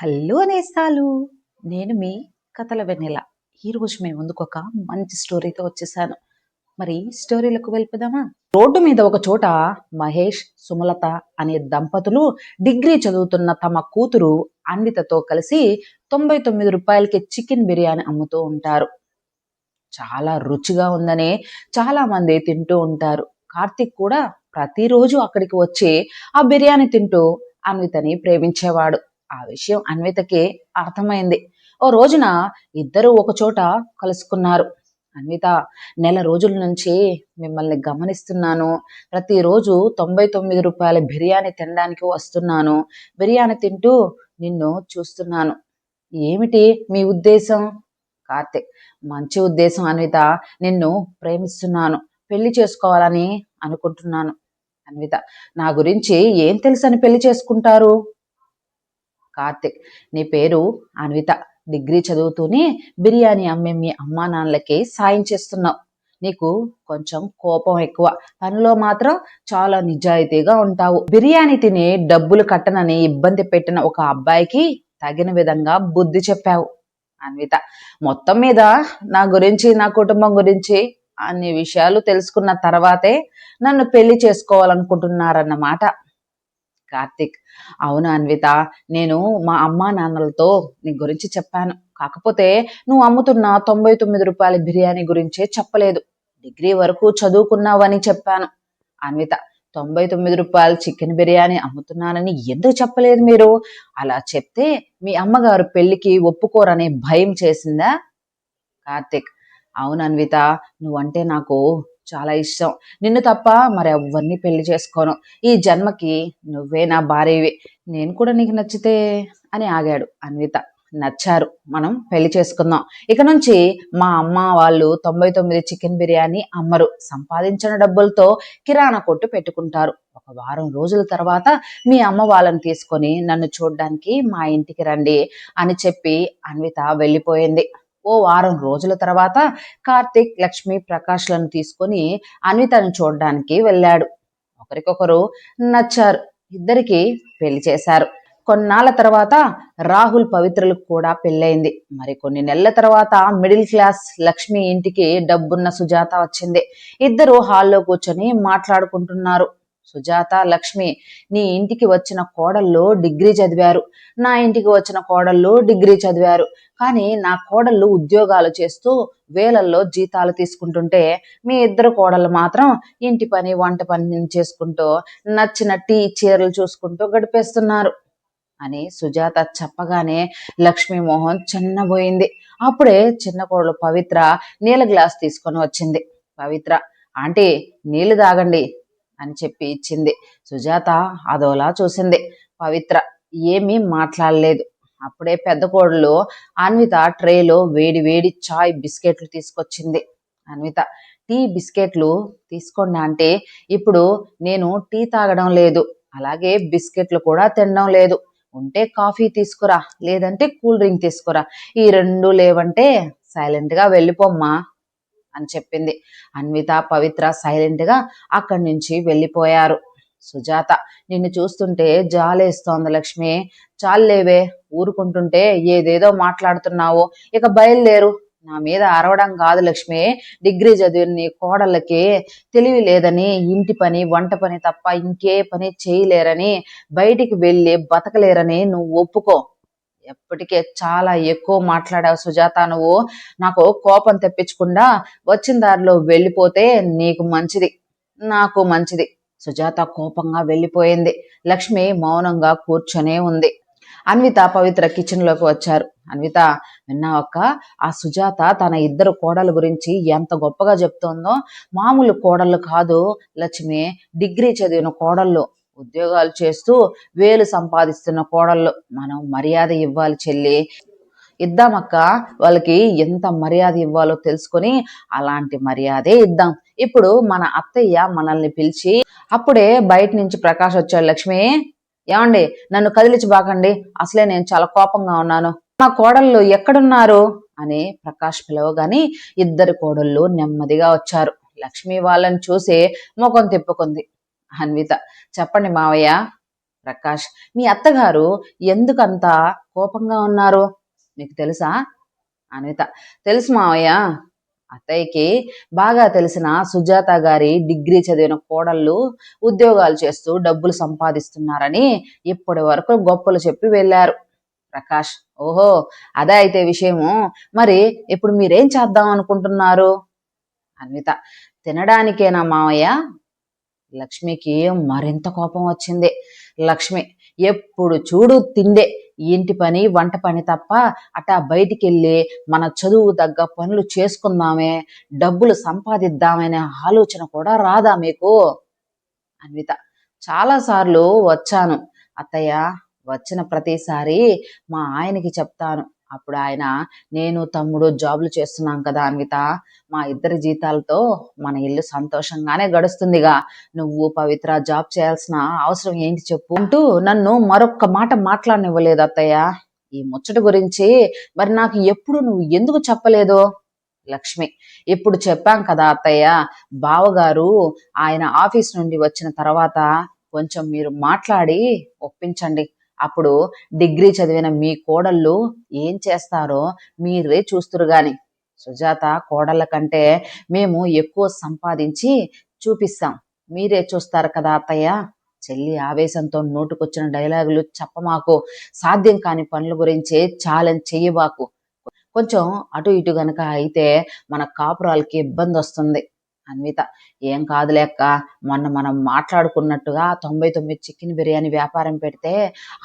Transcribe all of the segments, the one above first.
Hello నేస్తాలు. నేను మీ కథల వెన్నెల. ఈరోజు మీ ముందుకు ఒక మంచి స్టోరీతో వచ్చేసాను. మరి స్టోరీలకు వెళ్ళిపోదామా? రోడ్డు మీద ఒక చోట మహేష్, సుమలత అనే దంపతులు డిగ్రీ చదువుతున్న తమ కూతురు అన్వితతో కలిసి 99 రూపాయలకి చికెన్ బిర్యానీ అమ్ముతూ ఉంటారు. చాలా రుచిగా ఉందని చాలా మంది తింటూ ఉంటారు. కార్తీక్ కూడా ప్రతిరోజు అక్కడికి వచ్చి ఆ బిర్యానీ తింటూ అన్వితని ప్రేమించేవాడు. ఆ విషయం అన్వితకి అర్థమైంది. ఓ రోజున ఇద్దరు ఒక చోట కలుసుకున్నారు. అన్విత, నెల రోజుల నుంచి మిమ్మల్ని గమనిస్తున్నాను. ప్రతిరోజు 99 రూపాయల బిర్యానీ తినడానికి వస్తున్నాను. బిర్యానీ తింటూ నిన్ను చూస్తున్నాను. ఏమిటి మీ ఉద్దేశం? కార్తీక్, మంచి ఉద్దేశం అన్విత. నిన్ను ప్రేమిస్తున్నాను. పెళ్లి చేసుకోవాలని అనుకుంటున్నాను. అన్విత, నా గురించి ఏం తెలుసని పెళ్లి చేసుకుంటారు? కార్తిక్, నీ పేరు అన్విత. డిగ్రీ చదువుతూనే బిర్యానీ అమ్మే మీ అమ్మా నాన్నలకి సాయం చేస్తున్నావు. నీకు కొంచెం కోపం ఎక్కువ, పనిలో మాత్రం చాలా నిజాయితీగా ఉంటావు. బిర్యానీ తిని డబ్బులు కట్టనని ఇబ్బంది పెట్టిన ఒక అబ్బాయికి తగిన విధంగా బుద్ధి చెప్పావు. అన్విత, మొత్తం మీద నా గురించి, నా కుటుంబం గురించి అన్ని విషయాలు తెలుసుకున్న తర్వాతే నన్ను పెళ్లి చేసుకోవాలనుకుంటున్నారన్నమాట. కార్తిక్, అవును అన్విత, నేను మా అమ్మా నాన్నలతో నీ గురించి చెప్పాను. కాకపోతే నువ్వు అమ్ముతున్న 99 రూపాయల బిర్యానీ గురించే చెప్పలేదు. డిగ్రీ వరకు చదువుకున్నావని చెప్పాను. అన్విత, 99 రూపాయల చికెన్ బిర్యానీ అమ్ముతున్నానని ఎందుకు చెప్పలేదు మీరు? అలా చెప్తే మీ అమ్మగారు పెళ్లికి ఒప్పుకోరనే భయం చేసిందా? కార్తిక్, అవును అన్విత, నువ్వంటే నాకు చాలా ఇష్టం. నిన్ను తప్ప మరెవ్వరిని పెళ్లి చేసుకోను. ఈ జన్మకి నువ్వే నా భార్యవి. నేను కూడా నీకు నచ్చితే అని ఆగాడు. అన్విత, నచ్చారు, మనం పెళ్లి చేసుకుందాం. ఇక నుంచి మా అమ్మ వాళ్ళు 99 చికెన్ బిర్యానీ అమ్మరు. సంపాదించిన డబ్బులతో కిరాణా కొట్టు పెట్టుకుంటారు. ఒక వారం రోజుల తర్వాత మీ అమ్మ వాళ్ళని తీసుకొని నన్ను చూడ్డానికి మా ఇంటికి రండి అని చెప్పి అన్విత వెళ్ళిపోయింది. ఓ వారం రోజుల తర్వాత కార్తిక్, లక్ష్మి, ప్రకాష్లను తీసుకొని అన్వితను చూడడానికి వెళ్ళాడు. ఒకరికొకరు నచ్చారు. ఇద్దరికి పెళ్లి చేశారు. కొన్నాళ్ళ తర్వాత రాహుల్, పవిత్రలకు కూడా పెళ్ళయింది. మరి కొన్ని నెలల తర్వాత మిడిల్ క్లాస్ లక్ష్మి ఇంటికి డబ్బున్న సుజాత వచ్చింది. ఇద్దరు హాల్లో కూర్చొని మాట్లాడుకుంటున్నారు. సుజాత, లక్ష్మి, నీ ఇంటికి వచ్చిన కోడళ్ళు డిగ్రీ చదివారు. నా ఇంటికి వచ్చిన కోడళ్ళు డిగ్రీ చదివారు. కానీ నా కోడళ్ళు ఉద్యోగాలు చేస్తూ వేలల్లో జీతాలు తీసుకుంటుంటే మీ ఇద్దరు కోడళ్ళు మాత్రం ఇంటి పని, వంట పని చేసుకుంటూ నచ్చిన టీ, చీరలు చూసుకుంటూ గడిపేస్తున్నారు అని సుజాత చెప్పగానే లక్ష్మీ మోహన్ చిన్నబోయింది. అప్పుడే చిన్న కోడలు పవిత్ర నీళ్ళ గ్లాస్ తీసుకొని వచ్చింది. పవిత్ర, ఆంటీ, నీళ్లు తాగండి అని చెప్పి ఇచ్చింది. సుజాత అదోలా చూసింది. పవిత్ర ఏమీ మాట్లాడలేదు. అప్పుడే పెద్ద కోడలు అన్విత ట్రేలో వేడి వేడి చాయ్, బిస్కెట్లు తీసుకొచ్చింది. అన్విత, టీ, బిస్కెట్లు తీసుకోండి అంటే, ఇప్పుడు నేను టీ తాగడం లేదు, అలాగే బిస్కెట్లు కూడా తినడం లేదు. ఉంటే కాఫీ తీసుకురా, లేదంటే కూల్ డ్రింక్ తీసుకురా. ఈ రెండు లేవంటే సైలెంట్గా వెళ్ళిపోమ్మా అని చెప్పింది. అన్విత, పవిత్ర సైలెంట్గా అక్కడి నుంచి వెళ్ళిపోయారు. సుజాత, నిన్ను చూస్తుంటే జాలేస్తోంది లక్ష్మి. చాలేవే, ఊరుకుంటుంటే ఏదేదో మాట్లాడుతున్నావు. ఇక బయలుదేరు. నా మీద అరవడం కాదు లక్ష్మి. డిగ్రీ చదివిన నీ కోడళ్ళకి తెలివి లేదని, ఇంటి పని, వంట పని తప్ప ఇంకే పని చేయలేరని, బయటికి వెళ్ళి బతకలేరని నువ్వు ఒప్పుకో. ఎప్పటికే చాలా ఎక్కువ మాట్లాడావు సుజాత. నువ్వు నాకు కోపం తెప్పించకుండా వచ్చిన దారిలో వెళ్ళిపోతే నీకు మంచిది, నాకు మంచిది. సుజాత కోపంగా వెళ్ళిపోయింది. లక్ష్మి మౌనంగా కూర్చొనే ఉంది. అన్విత, పవిత్ర కిచెన్ లోకి వచ్చారు. అన్విత, విన్నావక్క, ఆ సుజాత తన ఇద్దరు కోడల గురించి ఎంత గొప్పగా చెప్తోందో. మామూలు కోడళ్ళు కాదు లక్ష్మి, డిగ్రీ చదివిన కోడళ్ళు, ఉద్యోగాలు చేస్తూ వేలు సంపాదిస్తున్న కోడళ్ళు. మనం మర్యాద ఇవ్వాలి చెల్లి. ఇద్దామక్క, వాళ్ళకి ఎంత మర్యాద ఇవ్వాలో తెలుసుకొని అలాంటి మర్యాదే ఇద్దాం. ఇప్పుడు మన అత్తయ్య మనల్ని పిలిచి, అప్పుడే బయట నుంచి ప్రకాష్ వచ్చాడు. లక్ష్మి, ఏమండి, నన్ను కదిలించి బాకండి, అసలే నేను చాలా కోపంగా ఉన్నాను. మా కోడళ్ళు ఎక్కడున్నారు అని ప్రకాష్ పిలవగాని ఇద్దరు కోడళ్ళు నెమ్మదిగా వచ్చారు. లక్ష్మి వాళ్ళని చూసి ముఖం తిప్పుకుంది. అన్విత, చెప్పండి మావయ్య ప్రకాష్, మీ అత్తగారు ఎందుకంత కోపంగా ఉన్నారు మీకు తెలుసా? అనిత, తెలుసు మావయ్య. అత్తయ్యకి బాగా తెలిసిన సుజాత గారి డిగ్రీ చదివిన కోడళ్ళు ఉద్యోగాలు చేస్తూ డబ్బులు సంపాదిస్తున్నారని ఇప్పటి వరకు గొప్పలు చెప్పి వెళ్ళారు. ప్రకాష్, ఓహో, అదే అయితే విషయము. మరి ఇప్పుడు మీరేం చేద్దాం అనుకుంటున్నారు? అన్విత, తినడానికేనా మావయ్య? లక్ష్మికి మరింత కోపం వచ్చింది. లక్ష్మి, ఎప్పుడు చూడు తిండే, ఇంటి పని వంట పని తప్ప అట్టా బయటికి వెళ్ళి మన చదువు తగ్గ పనులు చేసుకుందామే, డబ్బులు సంపాదిద్దామనే ఆలోచన కూడా రాదా మీకు? అన్విత, చాలాసార్లు వచ్చాను అత్తయ్య. వచ్చిన ప్రతిసారి మా ఆయనకి చెప్తాను. అప్పుడు ఆయన, నేను తమ్ముడు జాబులు చేస్తున్నాం కదా అన్విత, మా ఇద్దరి జీతాలతో మన ఇల్లు సంతోషంగానే గడుస్తుందిగా, నువ్వు పవిత్ర జాబ్ చేయాల్సిన అవసరం ఏంటి చెప్పు అంటూ నన్ను మరొక్క మాట మాట్లాడనివ్వలేదు అత్తయ్య. ఈ ముచ్చట గురించి మరి నాకు ఎప్పుడు నువ్వు ఎందుకు చెప్పలేదు? లక్ష్మి, ఇప్పుడు చెప్పాం కదా అత్తయ్య, బావగారు ఆయన ఆఫీస్ నుండి వచ్చిన తర్వాత కొంచెం మీరు మాట్లాడి ఒప్పించండి. అప్పుడు డిగ్రీ చదివిన మీ కోడళ్ళు ఏం చేస్తారో మీరే చూస్తురు గాని. సుజాత కోడళ్ళ కంటే మేము ఎక్కువ సంపాదించి చూపిస్తాం, మీరే చూస్తారు కదా అత్తయ్య. చెల్లి ఆవేశంతో నోటుకొచ్చిన డైలాగులు చెప్పమాకు. సాధ్యం కాని పనుల గురించే ఛాలెంజ్ చెయ్యబాకు. కొంచెం అటు ఇటు గనక అయితే మన కాపురాలకి ఇబ్బంది వస్తుంది. అన్విత, ఏం కాదులేక్క, మొన్న మనం మాట్లాడుకున్నట్టుగా 99 చికెన్ బిర్యానీ వ్యాపారం పెడితే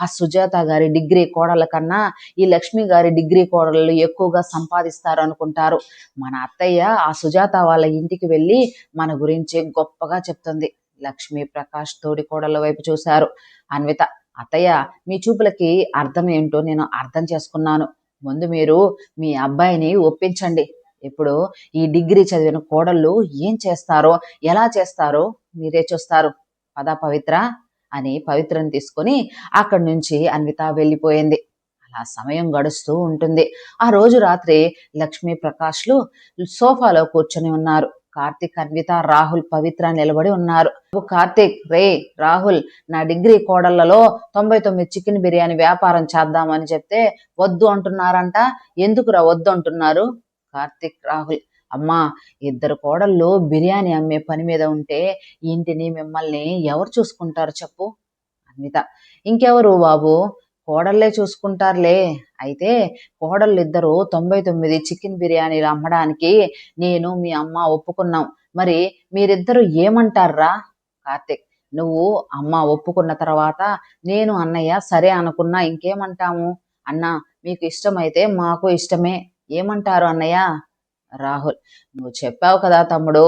ఆ సుజాత గారి డిగ్రీ కోడళ్ళ కన్నా ఈ లక్ష్మి గారి డిగ్రీ కోడళ్ళు ఎక్కువగా సంపాదిస్తారు అనుకుంటారు. మన అత్తయ్య ఆ సుజాత వాళ్ళ ఇంటికి వెళ్ళి మన గురించి గొప్పగా చెప్తుంది. లక్ష్మి, ప్రకాష్ తోడి కోడళ్ళ వైపు చూశారు. అన్విత, అత్తయ్య, మీ చూపులకి అర్థం ఏంటో నేను అర్థం చేసుకున్నాను. ముందు మీరు మీ అబ్బాయిని ఒప్పించండి. ఇప్పుడు ఈ డిగ్రీ చదివిన కోడళ్ళు ఏం చేస్తారో ఎలా చేస్తారో మీరే చూస్తారు. పద పవిత్ర అని పవిత్రను తీసుకొని అక్కడి నుంచి అన్విత వెళ్ళిపోయింది. అలా సమయం గడుస్తూ ఉంటుంది. ఆ రోజు రాత్రి లక్ష్మీ ప్రకాష్లు సోఫాలో కూర్చొని ఉన్నారు. కార్తిక్, అన్విత, రాహుల్, పవిత్ర నిలబడి ఉన్నారు. కార్తిక్, రే రాహుల్, నా డిగ్రీ కోడళ్లలో 99 చికెన్ బిర్యానీ వ్యాపారం చేద్దామని చెప్తే వద్దు అంటున్నారంట. ఎందుకురా వద్దు అంటున్నారు? కార్తిక్, రాహుల్, అమ్మా, ఇద్దరు కోడళ్ళు బిర్యానీ అమ్మే పని మీద ఉంటే ఇంటిని మిమ్మల్ని ఎవరు చూసుకుంటారు చెప్పు? అన్విత, ఇంకెవరు బాబు, కోడళ్లే చూసుకుంటారులే. అయితే కోడళ్ళు ఇద్దరు 99 చికెన్ బిర్యానీలు అమ్మడానికి నేను మీ అమ్మ ఒప్పుకున్నాం. మరి మీరిద్దరు ఏమంటారా? కార్తిక్, నువ్వు అమ్మ ఒప్పుకున్న తర్వాత నేను అన్నయ్య సరే అనుకున్నా ఇంకేమంటాము? అన్న, మీకు ఇష్టమైతే మాకు ఇష్టమే, ఏమంటారు అన్నయ్య? రాహుల్, నువ్వు చెప్పావు కదా తమ్ముడు,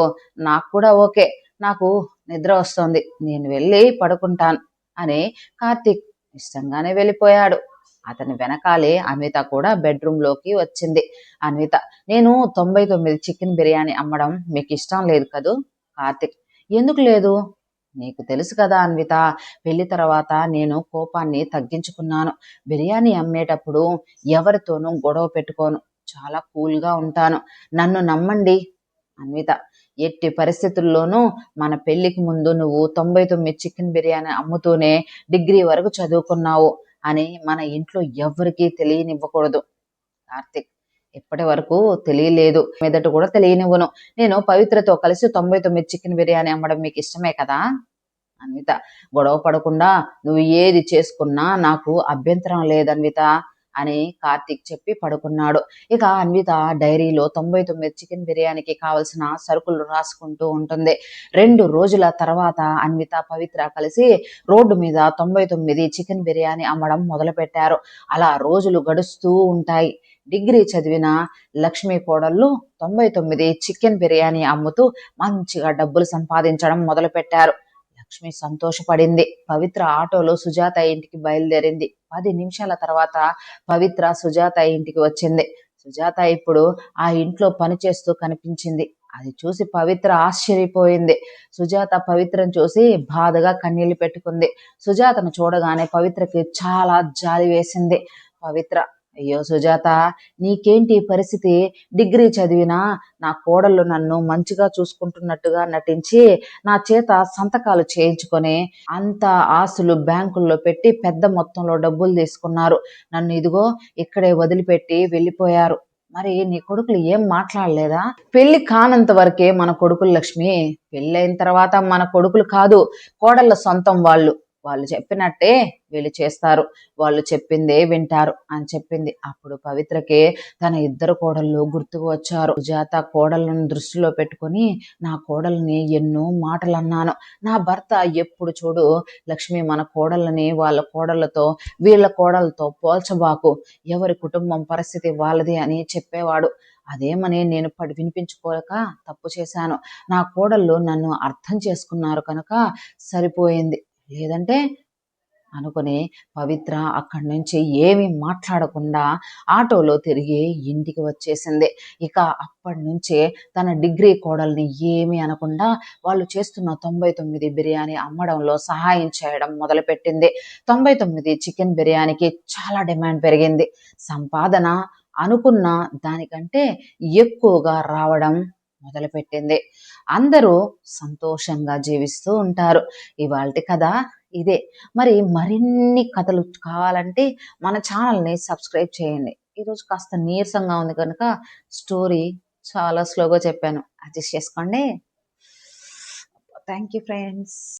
నాకు కూడా ఓకే, నాకు నిద్ర వస్తుంది, నేను వెళ్ళి పడుకుంటాను అని కార్తీక్ ఇష్టంగానే వెళ్ళిపోయాడు. అతని వెనకాలే అన్విత కూడా బెడ్రూమ్ లోకి వచ్చింది. అన్విత, నేను 99 చికెన్ బిర్యానీ అమ్మడం మీకు ఇష్టం లేదు కదూ? కార్తిక్, ఎందుకు లేదు? నీకు తెలుసు కదా అన్విత, పెళ్లి తర్వాత నేను కోపాన్ని తగ్గించుకున్నాను. బిర్యానీ అమ్మేటప్పుడు ఎవరితోనూ గొడవ పెట్టుకోను, చాలా కూల్గా ఉంటాను, నన్ను నమ్మండి. అన్విత, ఎట్టి పరిస్థితుల్లోనూ మన పెళ్లికి ముందు నువ్వు 99 చికెన్ బిర్యానీ అమ్ముతూనే డిగ్రీ వరకు చదువుకున్నావు అని మన ఇంట్లో ఎవరికీ తెలియనివ్వకూడదు. కార్తిక్, ఇప్పటి వరకు తెలియలేదు, మీదట కూడా తెలియనివ్వను. నేను పవిత్రతో కలిసి 99 చికెన్ బిర్యానీ అమ్మడం మీకు ఇష్టమే కదా? అన్విత, గొడవ పడకుండా నువ్వు ఏది చేసుకున్నా నాకు అభ్యంతరం లేదన్విత అని కార్తీక్ చెప్పి పడుకున్నాడు. ఇక అన్విత డైరీలో 99 చికెన్ బిర్యానీకి కావలసిన సరుకులు రాసుకుంటూ ఉంటుంది. 2 రోజుల తర్వాత అన్విత, పవిత్ర కలిసి రోడ్డు మీద 99 చికెన్ బిర్యానీ అమ్మడం మొదలుపెట్టారు. అలా రోజులు గడుస్తూ ఉంటాయి. డిగ్రీ చదివిన లక్ష్మీ కోడళ్ళు 99 చికెన్ బిర్యానీ అమ్ముతూ మంచిగా డబ్బులు సంపాదించడం మొదలుపెట్టారు. లక్ష్మి సంతోషపడింది. పవిత్ర ఆటోలో సుజాత ఇంటికి బయలుదేరింది. 10 నిమిషాల తర్వాత పవిత్ర సుజాత ఇంటికి వచ్చింది. సుజాత ఇప్పుడు ఆ ఇంట్లో పనిచేస్తూ కనిపించింది. అది చూసి పవిత్ర ఆశ్చర్యపోయింది. సుజాత పవిత్రను చూసి బాధగా కన్నీళ్లు పెట్టుకుంది. సుజాతను చూడగానే పవిత్రకి చాలా జాలి వేసింది. పవిత్ర, అయ్యో సుజాత, నీకేంటి ఈ పరిస్థితి? డిగ్రీ చదివినా నా కోడళ్ళు నన్ను మంచిగా చూసుకుంటున్నట్టుగా నటించి నా చేత సంతకాలు చేయించుకొని అంత ఆస్తులు బ్యాంకుల్లో పెట్టి పెద్ద మొత్తంలో డబ్బులు తీసుకున్నారు. నన్ను ఇదిగో ఇక్కడే వదిలిపెట్టి వెళ్ళిపోయారు. మరి నీ కొడుకులు ఏం మాట్లాడలేదా? పెళ్లి కానంత వరకే మన కొడుకులు లక్ష్మి. పెళ్ళైన తర్వాత మన కొడుకులు కాదు, కోడళ్ళ సొంతం వాళ్ళు. వాళ్ళు చెప్పినట్టే వీళ్ళు చేస్తారు, వాళ్ళు చెప్పిందే వింటారు అని చెప్పింది. అప్పుడు పవిత్రకే తన ఇద్దరు కోడళ్ళు గుర్తుకు వచ్చారు. సుజాత కోడళ్ళను దృష్టిలో పెట్టుకొని నా కోడల్ని ఎన్నో మాటలు అన్నాను. నా భర్త ఎప్పుడు చూడు లక్ష్మి మన కోడళ్ళని వాళ్ళ కోడళ్ళతో వీళ్ళ కోడలతో పోల్చబాకు, ఎవరి కుటుంబం పరిస్థితి వాళ్ళది అని చెప్పేవాడు. అదేమని నేను వినిపించుకోక తప్పు చేశాను. నా కోడళ్ళు నన్ను అర్థం చేసుకున్నారు కనుక సరిపోయింది. లేదంటే అనుకుని పవిత్ర అక్కడి నుంచి ఏమీ మాట్లాడకుండా ఆటోలో తిరిగి ఇంటికి వచ్చేసింది. ఇక అప్పటి నుంచే తన డిగ్రీ కోడల్ని ఏమీ అనకుండా వాళ్ళు చేస్తున్న 99 బిర్యానీ అమ్మడంలో సహాయం చేయడం మొదలుపెట్టింది. 99 చికెన్ బిర్యానీకి చాలా డిమాండ్ పెరిగింది. సంపాదన అనుకున్న దానికంటే ఎక్కువగా రావడం మొదలుపెట్టింది. అందరూ సంతోషంగా జీవిస్తూ ఉంటారు. ఇవాల్టి కథ ఇదే. మరి మరిన్ని కథలు కావాలంటే మన ఛానల్ని సబ్స్క్రైబ్ చేయండి. ఈరోజు కాస్త నీరసంగా ఉంది కనుక స్టోరీ చాలా స్లోగా చెప్పాను, అడ్జస్ట్ చేసుకోండి. Thank you friends.